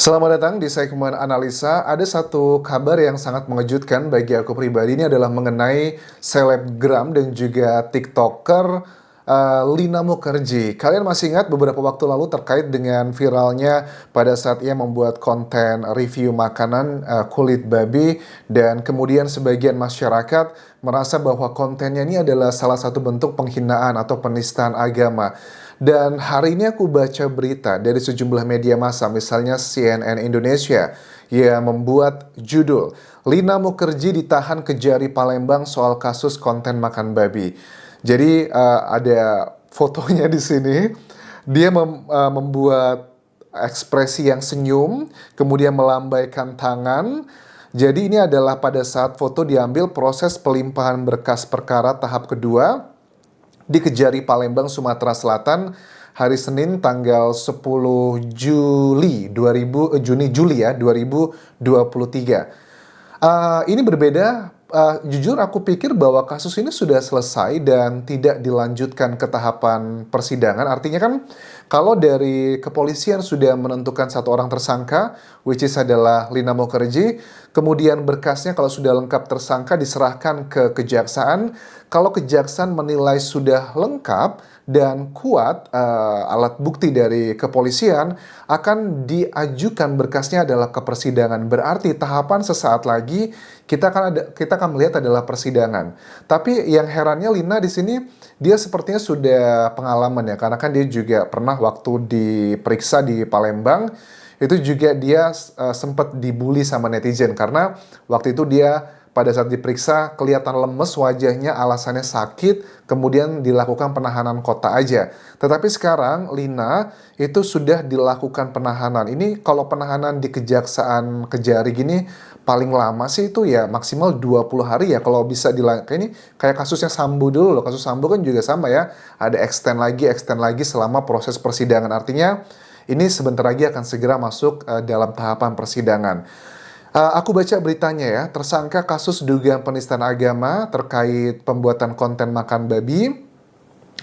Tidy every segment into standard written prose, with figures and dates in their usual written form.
Selamat datang di segmen analisa. Ada satu kabar yang sangat mengejutkan bagi aku pribadi, ini adalah mengenai selebgram dan juga TikToker Lina Mukherjee. Kalian masih ingat beberapa waktu lalu terkait dengan viralnya pada saat ia membuat konten review makanan kulit babi, dan kemudian sebagian masyarakat merasa bahwa kontennya ini adalah salah satu bentuk penghinaan atau penistaan agama. Dan hari ini aku baca berita dari sejumlah media massa, misalnya CNN Indonesia, yang membuat judul, Lina Mukherjee ditahan Kejari Palembang soal kasus konten makan babi. Jadi ada fotonya di sini, dia membuat ekspresi yang senyum, kemudian melambaikan tangan. Jadi ini adalah pada saat foto diambil proses pelimpahan berkas perkara tahap kedua di Kejari Palembang, Sumatera Selatan, hari Senin tanggal 10 Juli 2023. Ini berbeda. Jujur aku pikir bahwa kasus ini sudah selesai dan tidak dilanjutkan ke tahapan persidangan. Artinya kan kalau dari kepolisian sudah menentukan satu orang tersangka, which is adalah Lina Mukherjee, kemudian berkasnya kalau sudah lengkap tersangka diserahkan ke kejaksaan. Kalau kejaksaan menilai sudah lengkap dan kuat alat bukti dari kepolisian, akan diajukan berkasnya adalah ke persidangan. Berarti tahapan sesaat lagi kita akan melihat adalah persidangan. Tapi yang herannya Lina di sini, dia sepertinya sudah pengalaman ya, karena kan dia juga pernah waktu diperiksa di Palembang, itu juga dia sempat dibully sama netizen karena waktu itu dia pada saat diperiksa kelihatan lemes wajahnya, alasannya sakit, kemudian dilakukan penahanan kota aja. Tetapi sekarang Lina itu sudah dilakukan penahanan. Ini kalau penahanan di Kejaksaan Kejari gini paling lama sih itu ya maksimal 20 hari ya, kalau bisa ini kayak kasusnya Sambo dulu loh. Kasus Sambo kan juga sama ya, ada extend lagi selama proses persidangan. Artinya ini sebentar lagi akan segera masuk dalam tahapan persidangan. Aku baca beritanya ya, tersangka kasus dugaan penistaan agama terkait pembuatan konten makan babi,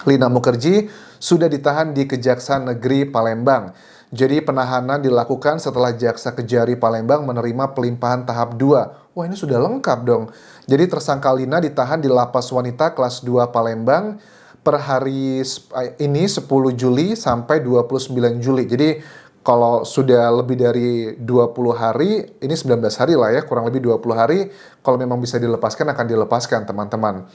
Lina Mukherjee sudah ditahan di Kejaksaan Negeri Palembang. Jadi penahanan dilakukan setelah Jaksa Kejari Palembang menerima pelimpahan tahap 2. Wah, ini sudah lengkap dong. Jadi tersangka Lina ditahan di Lapas Wanita kelas 2 Palembang per hari ini 10 Juli sampai 29 Juli. Jadi kalau sudah lebih dari 20 hari, ini 19 hari lah ya, kurang lebih 20 hari, kalau memang bisa dilepaskan, akan dilepaskan teman-teman.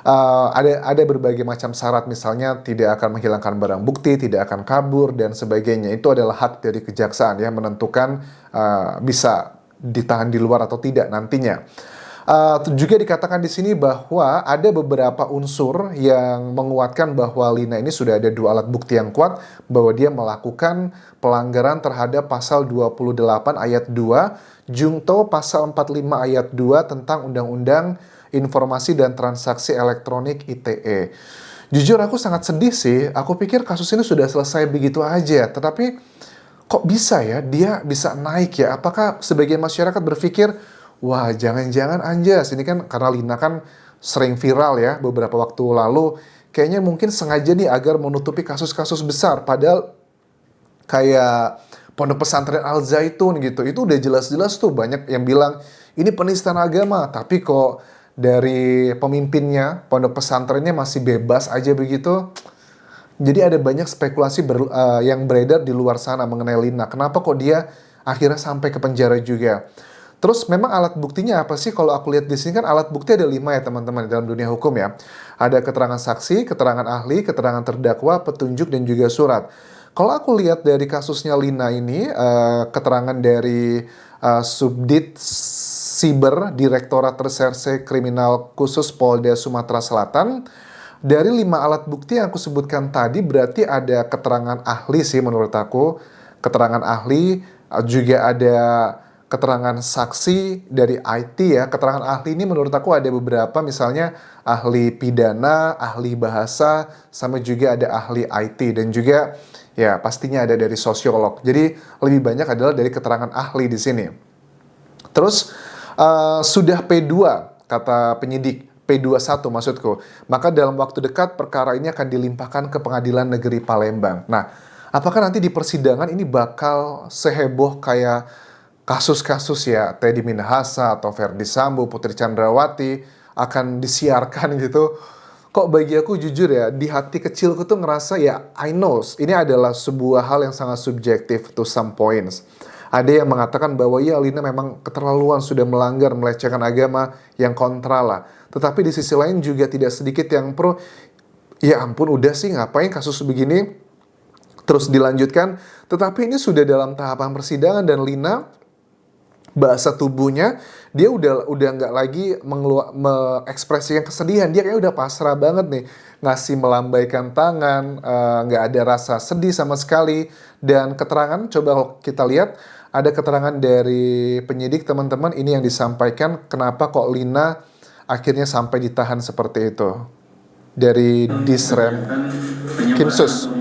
Ada berbagai macam syarat, misalnya tidak akan menghilangkan barang bukti, tidak akan kabur, dan sebagainya. Itu adalah hak dari kejaksaan ya, menentukan bisa ditahan di luar atau tidak nantinya. Juga dikatakan di sini bahwa ada beberapa unsur yang menguatkan bahwa Lina ini sudah ada dua alat bukti yang kuat bahwa dia melakukan pelanggaran terhadap pasal 28 ayat 2, Jungto pasal 45 ayat 2 tentang Undang-Undang Informasi dan Transaksi Elektronik ITE. Jujur aku sangat sedih sih, aku pikir kasus ini sudah selesai begitu aja, tetapi kok bisa ya dia bisa naik ya? Apakah sebagian masyarakat berpikir, wah, jangan-jangan anjas, ini kan karena Lina kan sering viral ya beberapa waktu lalu, kayaknya mungkin sengaja nih agar menutupi kasus-kasus besar, padahal kayak Pondok Pesantren Al Zaitun gitu, itu udah jelas-jelas tuh banyak yang bilang ini penistaan agama, tapi kok dari pemimpinnya pondok pesantrennya masih bebas aja begitu. Jadi ada banyak spekulasi yang beredar di luar sana mengenai Lina. Kenapa kok dia akhirnya sampai ke penjara juga? Terus memang alat buktinya apa sih? Kalau aku lihat di sini kan alat bukti ada 5 ya teman-teman dalam dunia hukum ya. Ada keterangan saksi, keterangan ahli, keterangan terdakwa, petunjuk, dan juga surat. Kalau aku lihat dari kasusnya Lina ini, keterangan dari Subdit Siber Direktorat Reserse Kriminal Khusus Polda Sumatera Selatan, dari 5 alat bukti yang aku sebutkan tadi berarti ada keterangan ahli sih menurut aku. Keterangan ahli, juga ada keterangan saksi dari IT ya. Keterangan ahli ini menurut aku ada beberapa, misalnya ahli pidana, ahli bahasa, sama juga ada ahli IT, dan juga ya pastinya ada dari sosiolog. Jadi lebih banyak adalah dari keterangan ahli di sini. Terus sudah P2 kata penyidik, P21 maksudku. Maka dalam waktu dekat perkara ini akan dilimpahkan ke Pengadilan Negeri Palembang. Nah, apakah nanti di persidangan ini bakal seheboh kayak kasus-kasus ya Teddy Minahasa atau Verdi Sambo, Putri Chandrawati akan disiarkan gitu. Kok bagi aku jujur ya, di hati kecilku tuh ngerasa ya I know ini adalah sebuah hal yang sangat subjektif to some points. Ada yang mengatakan bahwa ya Lina memang keterlaluan, sudah melanggar, melecehkan agama, yang kontra lah. Tetapi di sisi lain juga tidak sedikit yang pro, ya ampun udah sih ngapain kasus begini terus dilanjutkan. Tetapi ini sudah dalam tahapan persidangan dan Lina bahasa tubuhnya dia udah nggak lagi mengekspresikan kesedihan, dia kayak udah pasrah banget nih, ngasih melambaikan tangan, nggak ada rasa sedih sama sekali. Dan keterangan coba kita lihat, ada keterangan dari penyidik teman-teman, ini yang disampaikan kenapa kok Lina akhirnya sampai ditahan seperti itu dari Disrem Kimsus,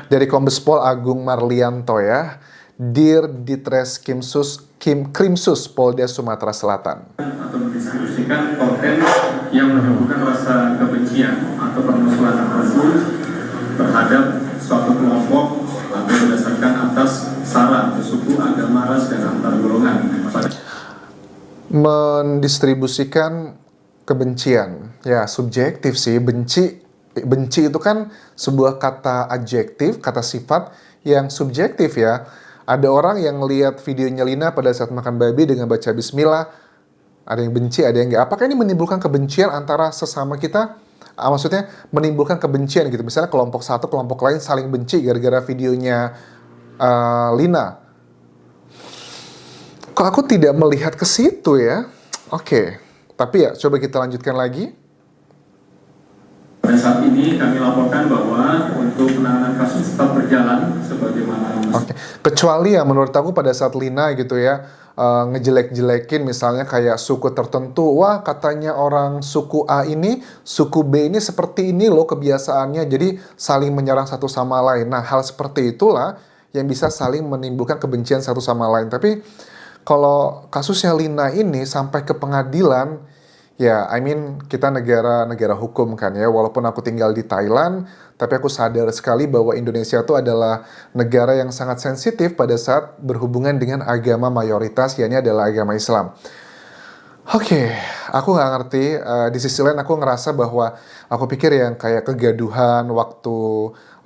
dari Kombes Pol Agung Marlianto ya. Dir Ditres Krimsus Polda Sumatera Selatan. Atau mendistribusikan konten yang menimbulkan rasa kebencian atau permusuhan apapun terhadap suatu kelompok atau berdasarkan atas sara atau suku, agama, ras, dan antar golongan. Mendistribusikan kebencian, ya subjektif sih. Benci itu kan sebuah kata adjektif, kata sifat yang subjektif ya. Ada orang yang lihat videonya Lina pada saat makan babi dengan baca bismillah, ada yang benci, ada yang enggak. Apakah ini menimbulkan kebencian antara sesama kita? Maksudnya menimbulkan kebencian gitu. Misalnya kelompok satu, kelompok lain saling benci gara-gara videonya Lina. Kok aku tidak melihat ke situ ya? Oke. Tapi ya, coba kita lanjutkan lagi. Pada saat ini kami laporkan bahwa untuk penanganan kasus tetap berjalan sebagaimana. Oke. Kecuali ya menurut aku pada saat Lina gitu ya ngejelek-jelekin misalnya kayak suku tertentu, wah katanya orang suku A ini, suku B ini seperti ini loh kebiasaannya, jadi saling menyerang satu sama lain. Nah hal seperti itulah yang bisa saling menimbulkan kebencian satu sama lain. Tapi kalau kasusnya Lina ini sampai ke pengadilan, ya, kita negara hukum kan ya. Walaupun aku tinggal di Thailand, tapi aku sadar sekali bahwa Indonesia itu adalah negara yang sangat sensitif pada saat berhubungan dengan agama mayoritas, yakni adalah agama Islam. Oke, aku nggak ngerti. Di sisi lain aku ngerasa bahwa aku pikir yang kayak kegaduhan waktu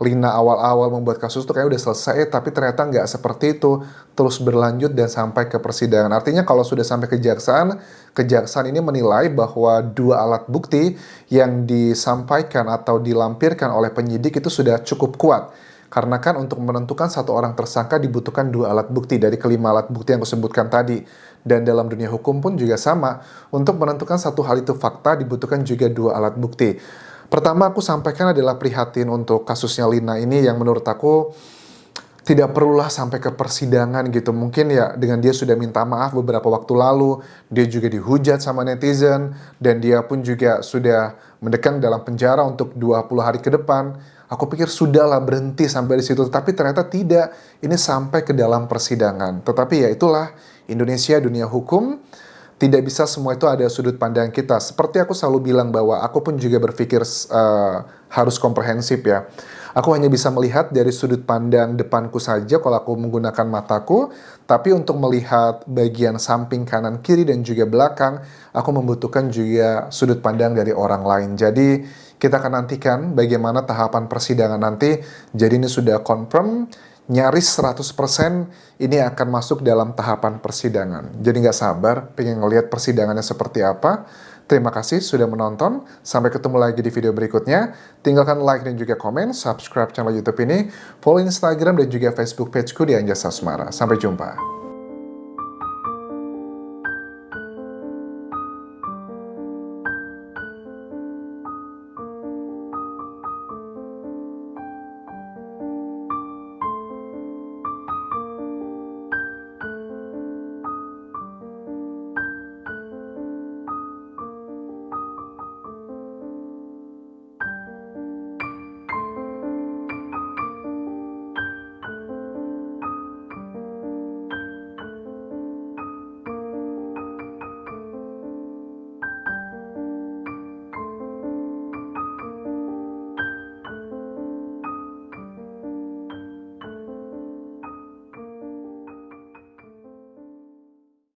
Lina awal-awal membuat kasus itu kayak udah selesai, tapi ternyata nggak seperti itu, terus berlanjut dan sampai ke persidangan. Artinya kalau sudah sampai kejaksaan ini menilai bahwa dua alat bukti yang disampaikan atau dilampirkan oleh penyidik itu sudah cukup kuat. Karena kan untuk menentukan satu orang tersangka dibutuhkan dua alat bukti dari kelima alat bukti yang aku sebutkan tadi. Dan dalam dunia hukum pun juga sama, untuk menentukan satu hal itu fakta dibutuhkan juga dua alat bukti. Pertama aku sampaikan adalah prihatin untuk kasusnya Lina ini yang menurut aku tidak perlulah sampai ke persidangan gitu. Mungkin ya dengan dia sudah minta maaf beberapa waktu lalu, dia juga dihujat sama netizen, dan dia pun juga sudah mendekam dalam penjara untuk 20 hari ke depan. Aku pikir sudahlah berhenti sampai di situ, tapi ternyata tidak. Ini sampai ke dalam persidangan. Tetapi ya itulah Indonesia, dunia hukum. Tidak bisa semua itu ada sudut pandang kita. Seperti aku selalu bilang bahwa aku pun juga berpikir harus komprehensif ya. Aku hanya bisa melihat dari sudut pandang depanku saja kalau aku menggunakan mataku. Tapi untuk melihat bagian samping, kanan, kiri, dan juga belakang, aku membutuhkan juga sudut pandang dari orang lain. Jadi kita akan nantikan bagaimana tahapan persidangan nanti. Jadi ini sudah confirm, nyaris 100% ini akan masuk dalam tahapan persidangan. Jadi nggak sabar, pengen ngelihat persidangannya seperti apa. Terima kasih sudah menonton. Sampai ketemu lagi di video berikutnya. Tinggalkan like dan juga komen, subscribe channel YouTube ini, follow Instagram dan juga Facebook pageku di Anjas Asmara. Sampai jumpa.